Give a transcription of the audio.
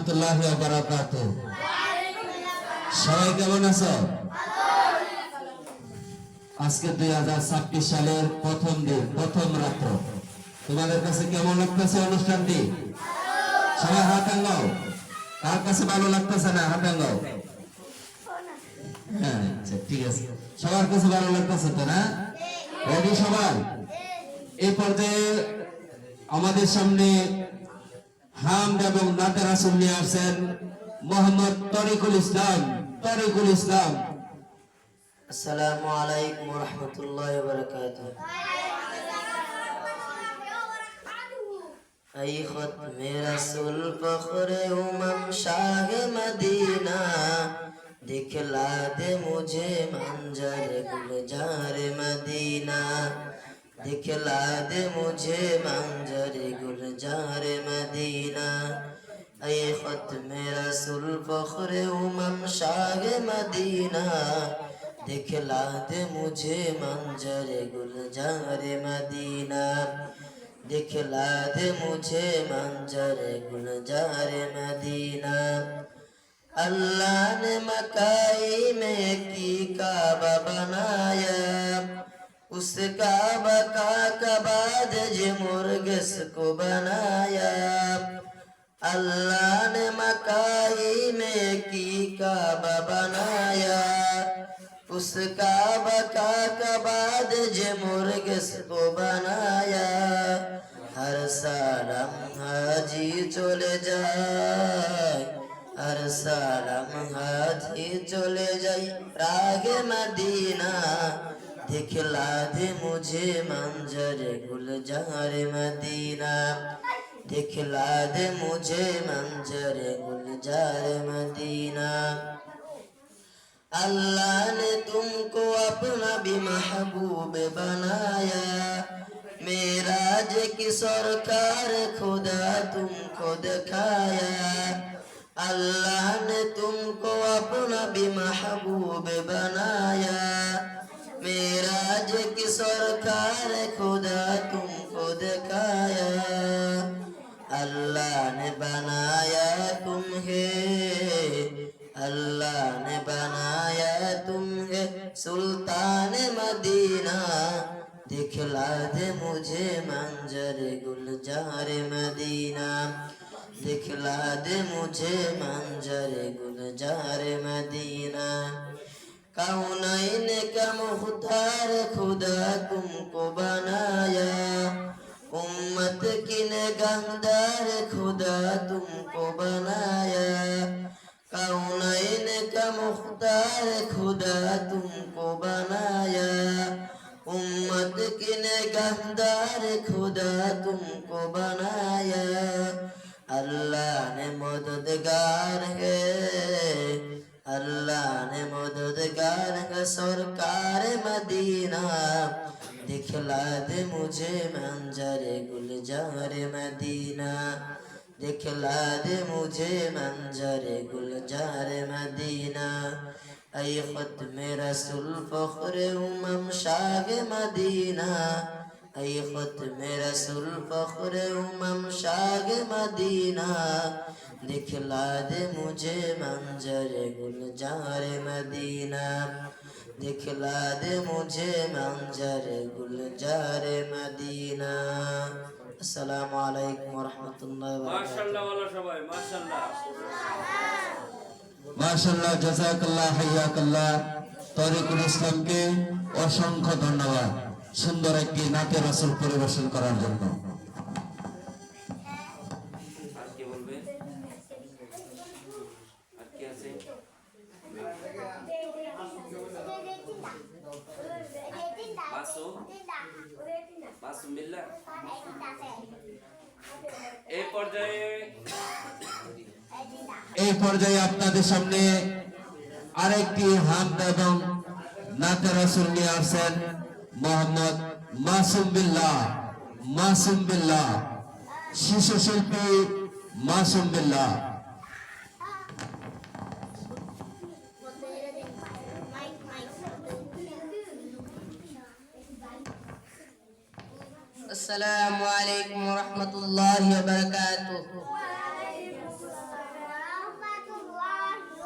রাহমাতুল্লাহি ওয়া বারাকাতুহু। সবাই কেমন আছো? আজকে 2026 সালের প্রথম দিন, প্রথম রাত্র। তোমাদের কাছে কেমন লাগতেছে অনুষ্ঠানটি? সবাই হাত আঙ্গাও। কার কাছে ভালো লাগতেছে না হাত আঙ্গাও। হ্যাঁ, আচ্ছা ঠিক আছে। সবার কাছে ভালো লাগতেছে তো না? রেডি সবাই? এই পর্যায়ে আমাদের সামনে হামদ এবং নাতে রাসূল নিয়ে আসেন মোহাম্মদ তরিকুল ইসলাম। তরিকুল ইসলাম। আসসালামু আলাইকুম ওয়া রাহমাতুল্লাহি ওয়া বারাকাতুহু। ऐ ख़त्म रसूल फ़ख्र उमम शाह मदीना, दिखला दे मुझे मंजर गुलजार मदीना, दिखला दे मुझे मंजर गुलजार मदीना। ऐ ख़त्म रसूल फ़ख्र उमम शाह मदीना, दिखला दे मुझे मंजर गुलजार मदीना, दिखला दे मुझे मंजर गुलजार मदीना। अल्लाह ने मकाई में की काबा बनाया, उस काबा का बाद जे मुर्गस को बनाया। अल्लाह ने मकाई में की काबा बनाया, उस काबा का बाद जे मुर्गस को बनाया। हर सालम हाजी चले जाए, हर सालम हाजी चले जाए रागे मदीना, दिखला दे मुझे मंजर गुलजार मदीना, दिखला दे मुझे मंजर गुलजार मदीना। अल्लाह ने तुमको अपना भी महबूब बनाया, मेराज की सरकार खुदा तुमको दिखाया। अल्लाह ने तुमको अपना भी महबूब बनाया, मेराज की सरकार खुदा तुमको दिखाया। अल्लाह ने बनाया तुम्हें, अल्लाह ने बनाया तुम्हें सुल्तान मदीना, दिखला दे मुझे मंजर गुलजार मदीना, दिखला दे मुझे मंजर गुलजार मदीना। कौनैन का मुख्तार खुदा तुमको बनाया, उम्मत की निगहदार खुदा तुमको बनाया। कौनैन का मुख्तार खुदा तुमको बनाया, उम्मत की निगहदार खुदा तुमको बनाया। अल्लाह ने मददगार है, अल्लाह ने मददगार है सरकार मदीना, दिखला दे मुझे मंजर गुलजार मदीना, दिखला दे मुझे मंजर गुलजार मदीना। ऐ ख़त्म रसूल फ़ख्र उमम शाह मदीना, ऐ ख़त्म रसूल फ़ख्र उमम शाह मदीना, दिखला दे मुझे मंजर गुलजार मदीना, दिखला दे मुझे मंजर गुलजार मदीना। अस्सलामु अलैकुम व रहमतुल्लाहि व बारकातुहू। माशाल्लाह वाला सबाई माशाल्लाह মাশাআল্লাহ, জাযাকাল্লাহ, হাইয়াকাল্লাহ। তরিকুল ইসলামকে অসংখ্য ধন্যবাদ সুন্দর একটি নাতে রাসূল পরিবেশন করার জন্য। আর কি বলবে? আর কি আছে? বাসু বাসু বিল্লাহ। এই পর্যায়ে আপনাদের সামনে আরেকটি হামদ এবং নাতে রাসূল নিয়ে আসেন মোহাম্মদ মাসুম বিল্লাহ। মাসুম বিল্লাহ, শিশু শিল্পী মাসুম বিল্লাহ। अस्सलामु अलैकुम व रहमतुल्लाहि व बरकातुहू।